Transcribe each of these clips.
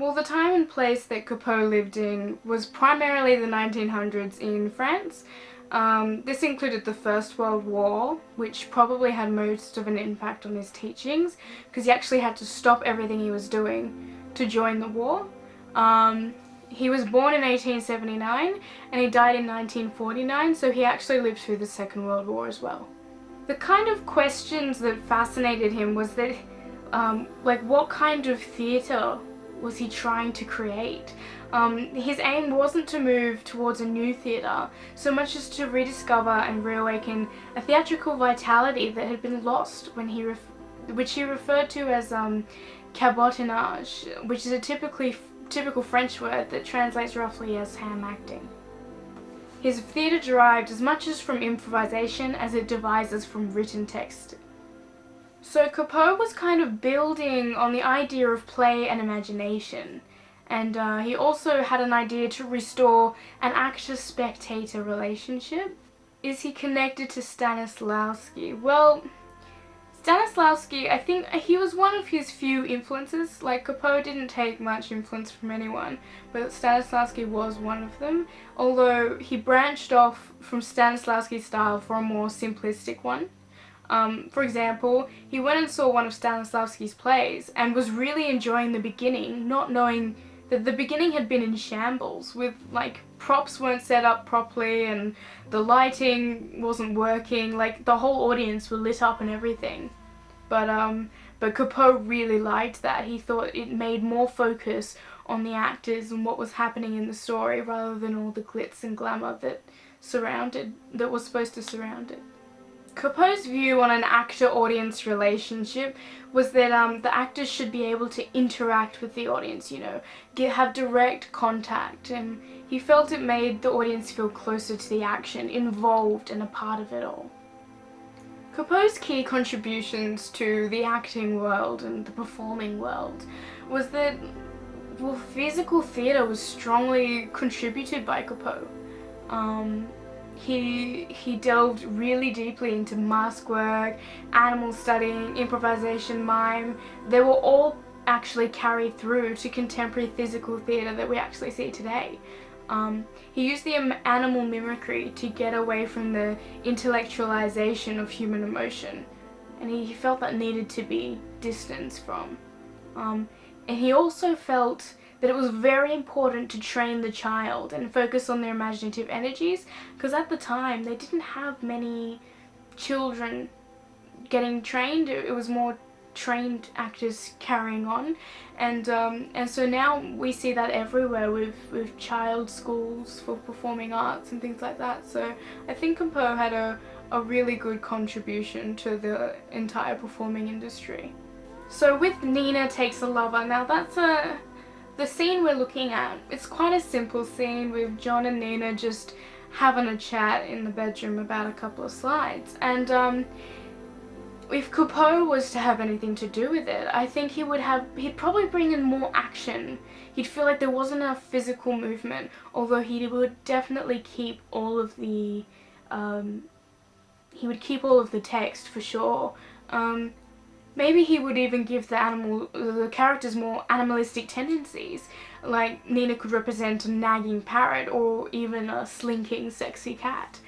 Well, the time and place that Copeau lived in was primarily the 1900s in France. This included the First World War, which probably had most of an impact on his teachings, because he actually had to stop everything he was doing to join the war. He was born in 1879 and he died in 1949, so he actually lived through the Second World War as well. The kind of questions that fascinated him was that, like, what kind of theatre was he trying to create? His aim wasn't to move towards a new theatre so much as to rediscover and reawaken a theatrical vitality that had been lost when which he referred to as cabotinage, which is a typical French word that translates roughly as ham acting. His theatre derived as much as from improvisation as it devises from written text. So Copeau was kind of building on the idea of play and imagination, and he also had an idea to restore an actor-spectator relationship. Is he connected to Stanislavski? Well, Stanislavski, I think he was one of his few influences. Like, Copeau didn't take much influence from anyone, but Stanislavski was one of them, although he branched off from Stanislavski's style for a more simplistic one. For example, he went and saw one of Stanislavski's plays and was really enjoying the beginning, not knowing that the beginning had been in shambles, with, like, props weren't set up properly and the lighting wasn't working, like the whole audience were lit up and everything. But Copeau really liked that. He thought it made more focus on the actors and what was happening in the story rather than all the glitz and glamour that was supposed to surround it. Copeau's view on an actor-audience relationship was that the actors should be able to interact with the audience, you know, have direct contact, and he felt it made the audience feel closer to the action, involved and a part of it all. Copeau's key contributions to the acting world and the performing world was that, well, physical theatre was strongly contributed by Copeau. He delved really deeply into mask work, animal studying, improvisation, mime. They were all actually carried through to contemporary physical theatre that we actually see today. He used the animal mimicry to get away from the intellectualization of human emotion, and he felt that needed to be distanced from. And he also felt that it was very important to train the child and focus on their imaginative energies, because at the time they didn't have many children getting trained. It was more trained actors carrying on, and so now we see that everywhere with child schools for performing arts and things like that. So I think Copeau had a really good contribution to the entire performing industry. So with Nina Takes a Lover, now that's the scene we're looking at. It's quite a simple scene with John and Nina just having a chat in the bedroom about a couple of slides, and if Copeau was to have anything to do with it, I think he'd probably bring in more action. He'd feel like there wasn't enough physical movement, although he would definitely keep all of the text for sure. Maybe he would even give the characters more animalistic tendencies, like Nina could represent a nagging parrot or even a slinking sexy cat.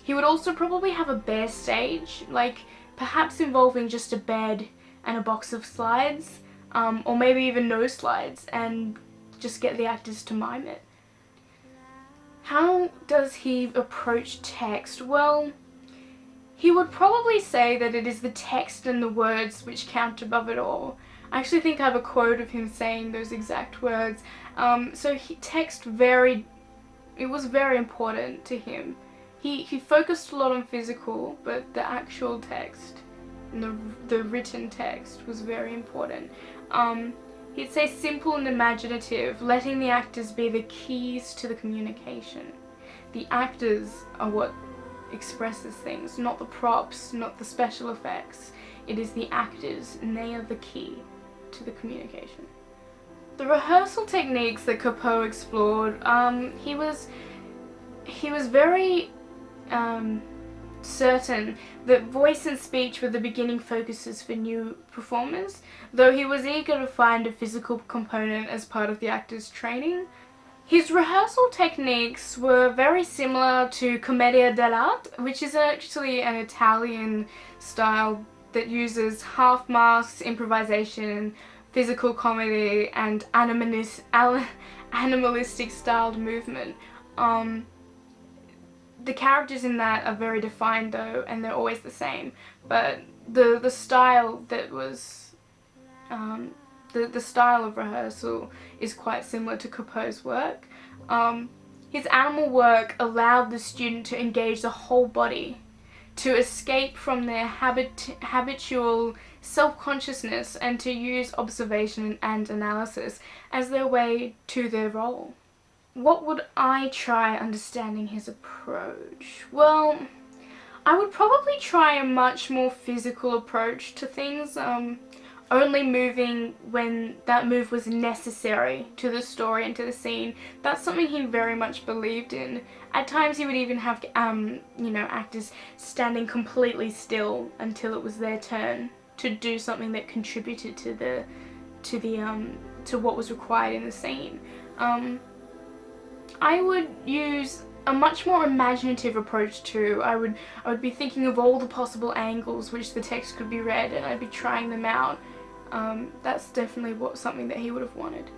He would also probably have a bare stage, like perhaps involving just a bed and a box of slides, or maybe even no slides, and just get the actors to mime it. How does he approach text? Well, he would probably say that it is the text and the words which count above it all. I actually think I have a quote of him saying those exact words. So text it was very important to him. He focused a lot on physical, but the actual text, and the written text, was very important. He'd say simple and imaginative, letting the actors be the keys to the communication. The actors are what expresses things, not the props, not the special effects. It is the actors, and they are the key to the communication. The rehearsal techniques that Copeau explored, he was very certain that voice and speech were the beginning focuses for new performers, though he was eager to find a physical component as part of the actor's training. His rehearsal techniques were very similar to commedia dell'arte, which is actually an Italian style that uses half masks, improvisation, physical comedy, and animalistic styled movement. The characters in that are very defined though, and they're always the same, but the style that was the style of rehearsal is quite similar to Copeau's work. His animal work allowed the student to engage the whole body, to escape from their habitual self-consciousness, and to use observation and analysis as their way to their role. What would I try understanding his approach? Well, I would probably try a much more physical approach to things, only moving when that move was necessary to the story and to the scene. That's something he very much believed in. At times he would even have, you know, actors standing completely still until it was their turn to do something that contributed to what was required in the scene. I would use a much more imaginative approach too. I would be thinking of all the possible angles which the text could be read, and I'd be trying them out. That's definitely something that he would have wanted.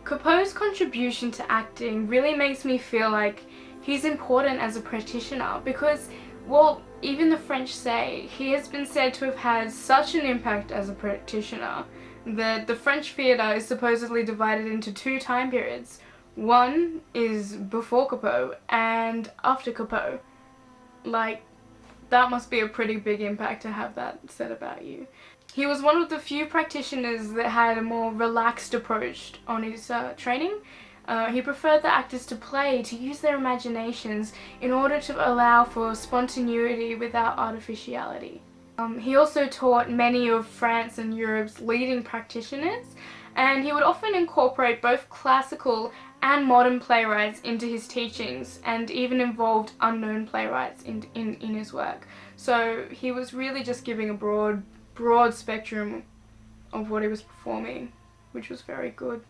Copeau's contribution to acting really makes me feel like he's important as a practitioner because, well, even the French say he has been said to have had such an impact as a practitioner that the French theatre is supposedly divided into two time periods. One is before Copeau and after Copeau. Like, that must be a pretty big impact to have that said about you. He was one of the few practitioners that had a more relaxed approach on his training. He preferred the actors to play, to use their imaginations in order to allow for spontaneity without artificiality. He also taught many of France and Europe's leading practitioners, and he would often incorporate both classical and modern playwrights into his teachings, and even involved unknown playwrights in his work. So he was really just giving a broad spectrum of what he was performing, which was very good.